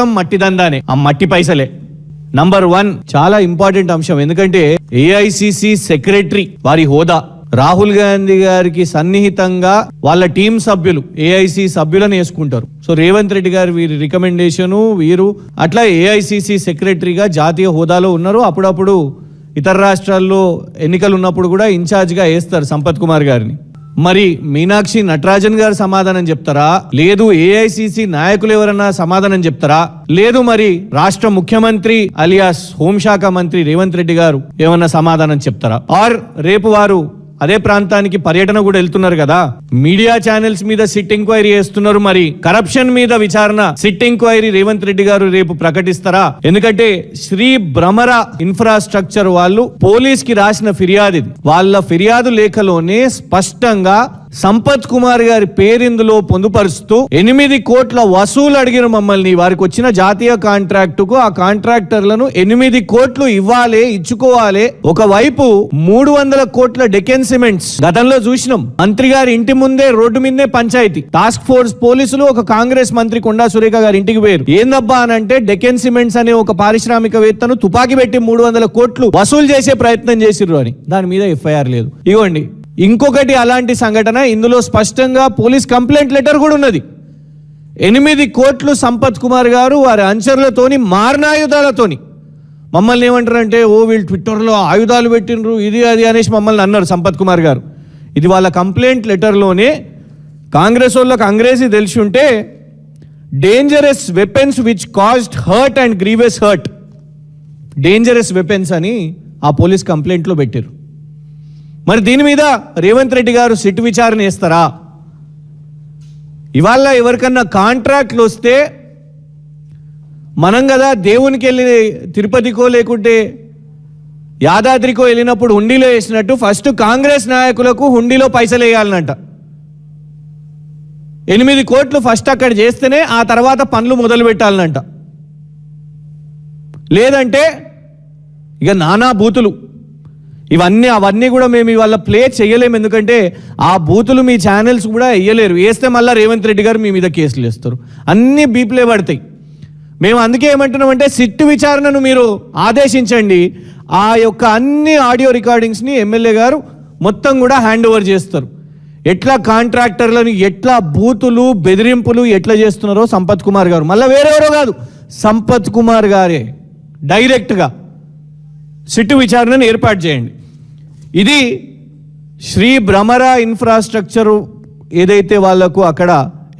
మొత్తం మట్టి దందానే, ఆ మట్టి పైసలే. నంబర్ 1 చాలా ఇంపార్టెంట్ అంశం, ఎందుకంటే ఏఐసిసి సెక్రటరీ వారి హోదా రాహుల్ గాంధీ గారికి సన్నిహితంగా వాళ్ళ టీం సభ్యులు ఏఐసి సభ్యులను వేసుకుంటారు. సో రేవంత్ రెడ్డి గారు వీరి రికమెండేషను, వీరు అట్లా ఏఐసిసి సెక్రటరీగా జాతీయ హోదాలో ఉన్నారు. అప్పుడప్పుడు ఇతర రాష్ట్రాల్లో ఎన్నికలు ఉన్నప్పుడు కూడా ఇన్ఛార్జ్గా వేస్తారు సంపత్ కుమార్ గారిని. మరి మీనాక్షి నటరాజన్ గారు సమాధానం చెప్తారా, లేదు ఏఐసిసి నాయకులు ఎవరన్నా సమాధానం చెప్తారా, లేదు మరి రాష్ట్ర ముఖ్యమంత్రి అలియాస్ హోంశాఖ మంత్రి రేవంత్ రెడ్డి గారు ఏమన్నా సమాధానం చెప్తారా? ఆర్ రేపు వారు అదే ప్రాంతానికి పర్యటన కూడా వెళ్తున్నారు కదా, మీడియా ఛానల్స్ మీద సిట్ ఎంక్వైరీ చేస్తున్నారు, మరి కరప్షన్ మీద విచారణ సిట్ ఎంక్వైరీ రేవంత్ రెడ్డి గారు రేపు ప్రకటిస్తారా? ఎందుకంటే శ్రీ భ్రమర ఇన్ఫ్రాస్ట్రక్చర్ వాళ్ళు పోలీస్ కి రాసిన ఫిర్యాదు, వాళ్ళ ఫిర్యాదు లేఖలోనే స్పష్టంగా సంపత్ కుమార్ గారి పేరిందులో పొందుపరుస్తూ 8 కోట్ల వసూలు అడిగిన మమ్మల్ని, వారికి వచ్చిన జాతీయ కాంట్రాక్టుకు ఆ కాంట్రాక్టర్లను 8 కోట్లు ఇవ్వాలి, ఇచ్చుకోవాలి. ఒకవైపు 300 కోట్ల డెకెన్ సిమెంట్స్ గతంలో చూసినాం, మంత్రి గారి ఇంటి ముందే రోడ్డు మీదే పంచాయతీ, టాస్క్ ఫోర్స్ పోలీసులు ఒక కాంగ్రెస్ మంత్రి కొండా సురేఖ గారి ఇంటికి పోయారు. ఏందబ్బా అని అంటే డెకెన్ సిమెంట్స్ అనే ఒక పారిశ్రామికవేత్తను తుపాకీ పెట్టి 300 కోట్లు వసూలు చేసే ప్రయత్నం చేసిర్రు అని, దాని మీద ఎఫ్ఐఆర్ లేదు. ఇవ్వండి ఇంకొకటి అలాంటి సంఘటన, ఇందులో స్పష్టంగా పోలీస్ కంప్లైంట్ లెటర్ కూడా ఉన్నది. 8 కోట్లు సంపత్ కుమార్ గారు వారి అనుచరులతోని మారణాయుధాలతోని మమ్మల్ని ఏమంటారంటే, ఓ వీళ్ళు ట్విట్టర్లో ఆయుధాలు పెట్టినరు ఇది అది అనేసి మమ్మల్ని అన్నారు సంపత్ కుమార్ గారు. ఇది వాళ్ళ కంప్లైంట్ లెటర్లోనే. కాంగ్రెస్ వాళ్ళకి అంగ్రేజీ తెలిసి ఉంటే dangerous weapons which caused hurt and grievous hurt, dangerous weapons అని ఆ పోలీస్ కంప్లైంట్లో పెట్టారు. మరి దీని మీద రేవంత్ రెడ్డి గారు సిట్ విచారణ చేస్తారా? ఇవాళ ఎవరికన్నా కాంట్రాక్ట్లు వస్తే మనం కదా దేవునికి వెళ్ళి తిరుపతికో లేకుంటే యాదాద్రికో వెళ్ళినప్పుడు హుండీలో వేసినట్టు ఫస్ట్ కాంగ్రెస్ నాయకులకు హుండీలో పైసలు వేయాలనంట. 8 కోట్లు ఫస్ట్ అక్కడ చేస్తేనే ఆ తర్వాత పనులు మొదలు పెట్టాలనంట. లేదంటే ఇక నానా బూతులు అవన్నీ కూడా మేము ఇవాళ ప్లే చేయలేము, ఎందుకంటే ఆ బూతులు మీ ఛానల్స్ కూడా వేయలేరు. వేస్తే మళ్ళీ రేవంత్ రెడ్డి గారు మీ మీద కేసులు వేస్తారు, అన్నీ బీప్లే పడతాయి. మేము అందుకే ఏమంటున్నామంటే సిట్ విచారణను మీరు ఆదేశించండి, ఆ యొక్క అన్ని ఆడియో రికార్డింగ్స్ని ఎమ్మెల్యే గారు మొత్తం కూడా హ్యాండ్ ఓవర్ చేస్తారు. ఎట్లా కాంట్రాక్టర్లను ఎట్లా బూతులు బెదిరింపులు ఎట్లా చేస్తున్నారో సంపత్ కుమార్ గారు, మళ్ళీ వేరెవరో కాదు సంపత్ కుమార్ గారే డైరెక్ట్గా సిట్టు విచారణను ఏర్పాటు చేయండి. ఇది శ్రీ భ్రమర ఇన్ఫ్రాస్ట్రక్చర్ ఏదైతే వాళ్లకు అక్కడ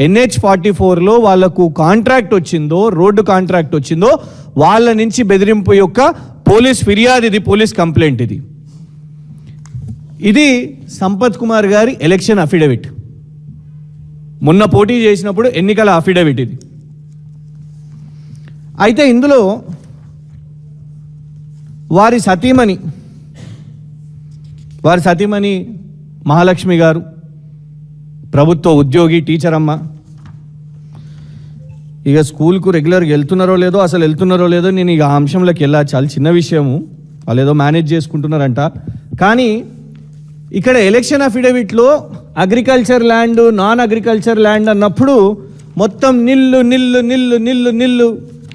NH-44లో వాళ్లకు కాంట్రాక్ట్ వచ్చిందో, రోడ్డు కాంట్రాక్ట్ వచ్చిందో, వాళ్ళ నుంచి బెదిరింపు యొక్క పోలీస్ ఫిర్యాదు, ఇది పోలీస్ కంప్లైంట్. ఇది సంపత్ కుమార్ గారి ఎలక్షన్ అఫిడవిట్, మొన్న పోటీ చేసినప్పుడు ఎన్నికల అఫిడవిట్ ఇది. అయితే ఇందులో వారి సతీమణి మహాలక్ష్మి గారు ప్రభుత్వ ఉద్యోగి, టీచర్ అమ్మ. ఇక స్కూల్కు రెగ్యులర్గా వెళ్తున్నారో లేదో, అసలు వెళ్తున్నారో లేదో నేను ఇక ఆ అంశంలోకి వెళ్ళా, చాలా చిన్న విషయము, వాళ్ళు ఏదో మేనేజ్ చేసుకుంటున్నారంట. కానీ ఇక్కడ ఎలక్షన్ అఫిడవిట్లో agriculture land, non agriculture land అన్నప్పుడు మొత్తం నిల్లు నిల్లు నిల్లు నిల్లు నిల్లు,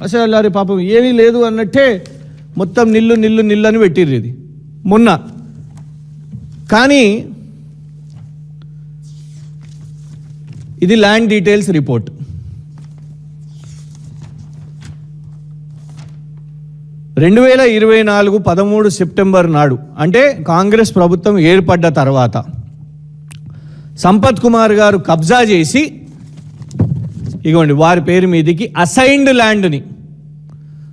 అసలు అరే పాపం ఏమీ లేదు అన్నట్టే మొత్తం నిల్లు నిల్లు నిల్లు అని పెట్టిర్రు ఇది మొన్న. కానీ ఇది ల్యాండ్ డీటెయిల్స్ రిపోర్ట్. రెండు 2024 13 సెప్టెంబర్ నాడు, అంటే కాంగ్రెస్ ప్రభుత్వం ఏర్పడ్డ తర్వాత సంపత్ కుమార్ గారు కబ్జా చేసి ఇగోండి వారి పేరు మీదకి అసైన్డ్ ల్యాండ్ని